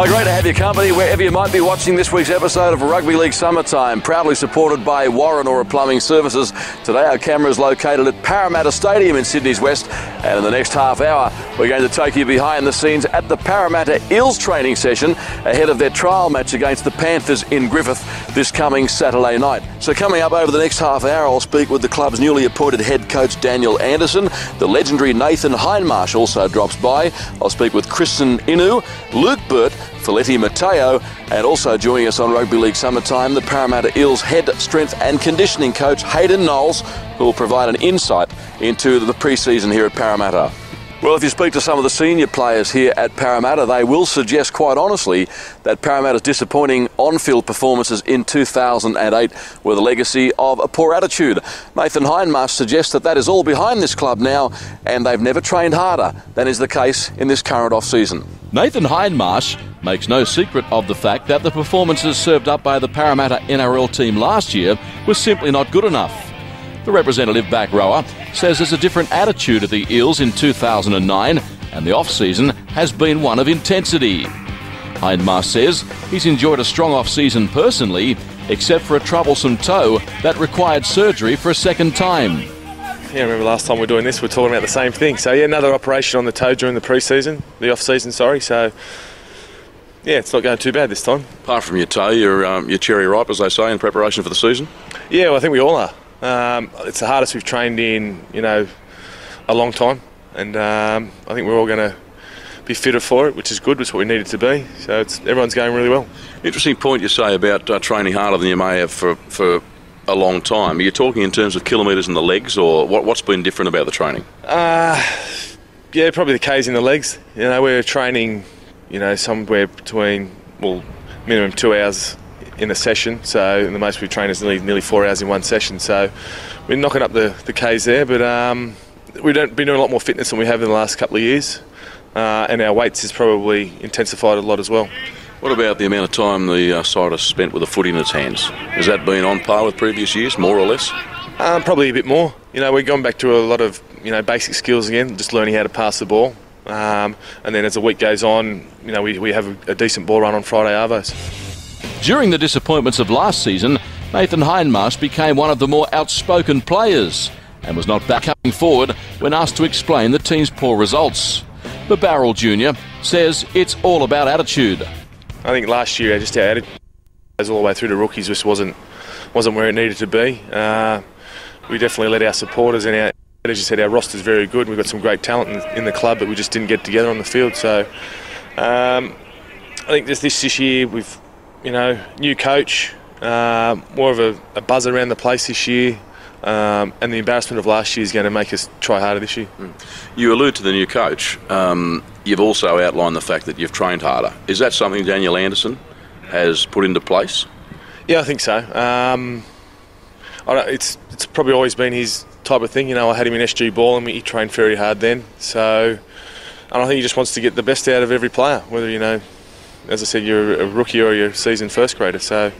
Hi, great to have your company wherever you might be watching this week's episode of Rugby League Summertime, proudly supported by Warren Plumbing Services. Today our camera is located at Parramatta Stadium in Sydney's West, and in the next half hour we're going to take you behind the scenes at the Parramatta Eels training session ahead of their trial match against the Panthers in Griffith this coming Saturday night. So coming up over the next half hour, I'll speak with the club's newly appointed head coach Daniel Anderson. The legendary Nathan Hindmarsh also drops by. I'll speak with Kristen Inu, Luke Burt, Felitti Matteo, and also joining us on Rugby League Summertime, the Parramatta Eels head strength and conditioning coach Hayden Knowles, who will provide an insight into the pre-season here at Parramatta. Well, if you speak to some of the senior players here at Parramatta, they will suggest quite honestly that Parramatta's disappointing on-field performances in 2008 were the legacy of a poor attitude. Nathan Hindmarsh suggests that is all behind this club now, and they've never trained harder than is the case in this current off-season. Nathan Hindmarsh makes no secret of the fact that the performances served up by the Parramatta NRL team last year were simply not good enough. The representative back rower says there's a different attitude at the Eels in 2009, and the off-season has been one of intensity. Hindmarsh says he's enjoyed a strong off-season personally, except for a troublesome toe that required surgery for a second time. Yeah, I remember last time we were doing this, we were talking about the same thing. So yeah, another operation on the toe during the pre-season, the off-season, sorry. So yeah, it's not going too bad this time. Apart from your toe, you're cherry ripe, as they say, in preparation for the season? Yeah, well, I think we all are. It's the hardest we've trained in, a long time, and I think we're all going to be fitter for it, which is good, which is what we needed to be. So everyone's going really well. Interesting point you say about training harder than you may have for a long time. Are you talking in terms of kilometres in the legs, or what's been different about the training? Yeah, probably the K's in the legs. We're training, somewhere between, minimum 2 hours in a session, so the most we train is nearly 4 hours in one session, so we're knocking up the Ks there, but we've been doing a lot more fitness than we have in the last couple of years, and our weights has probably intensified a lot as well. What about the amount of time the side has spent with a footy in its hands? Has that been on par with previous years, more or less? Probably a bit more. We're going back to a lot of basic skills again, just learning how to pass the ball, and then as the week goes on, we have a decent ball run on Friday arvos. During the disappointments of last season, Nathan Hindmarsh became one of the more outspoken players and was not back coming forward when asked to explain the team's poor results. The Barrel Jr. says it's all about attitude. I think last year, just our attitude all the way through the rookies just wasn't where it needed to be. We definitely let our supporters and as you said, our roster's very good. We've got some great talent in the club, but we just didn't get together on the field. So I think this year we've new coach, more of a buzz around the place this year, and the embarrassment of last year is going to make us try harder this year. You allude to the new coach. You've also outlined the fact that you've trained harder. Is that something Daniel Anderson has put into place? Yeah, I think so. It's probably always been his type of thing. I had him in SG Ball and he trained very hard then. So I think he just wants to get the best out of every player, whether, as I said, you're a rookie or you're a seasoned first grader. So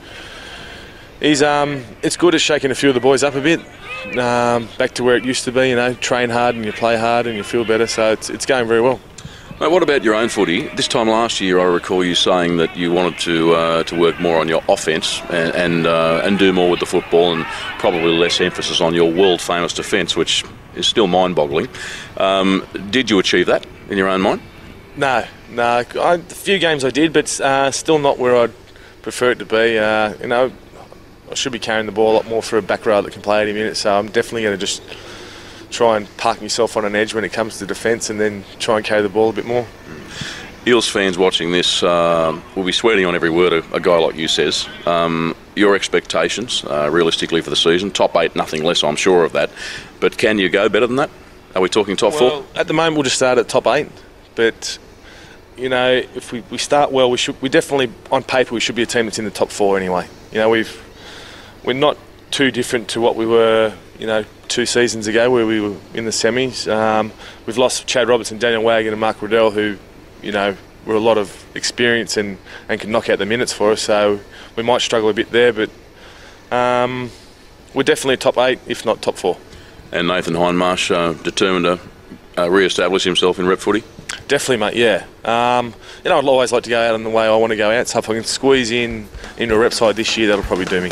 it's good at shaking a few of the boys up a bit, back to where it used to be. Train hard and you play hard and you feel better. So it's going very well. Mate, what about your own footy? This time last year, I recall you saying that you wanted to work more on your offence and do more with the football, and probably less emphasis on your world famous defence, which is still mind-boggling. Did you achieve that in your own mind? No. A few games I did, but still not where I'd prefer it to be. I should be carrying the ball a lot more for a back row that can play 80 minutes, so I'm definitely going to just try and park myself on an edge when it comes to defence and then try and carry the ball a bit more. Eels fans watching this will be sweating on every word a guy like you says. Your expectations, realistically, for the season, top 8, nothing less, I'm sure of that. But can you go better than that? Are we talking top 4? At the moment, we'll just start at top 8. But if we start well, we definitely, on paper, we should be a team that's in the top 4 anyway. We're not too different to what we were, 2 seasons ago, where we were in the semis. We've lost Chad Robertson, Daniel Wagon and Mark Riddell, who, were a lot of experience and can knock out the minutes for us. So we might struggle a bit there, but we're definitely top 8, if not top 4. And Nathan Hindmarsh determined to re-establish himself in rep footy? Definitely, mate, yeah. You know, I'd always like to go out in the way I want to go out, so if I can squeeze in into a rep side this year, that'll probably do me.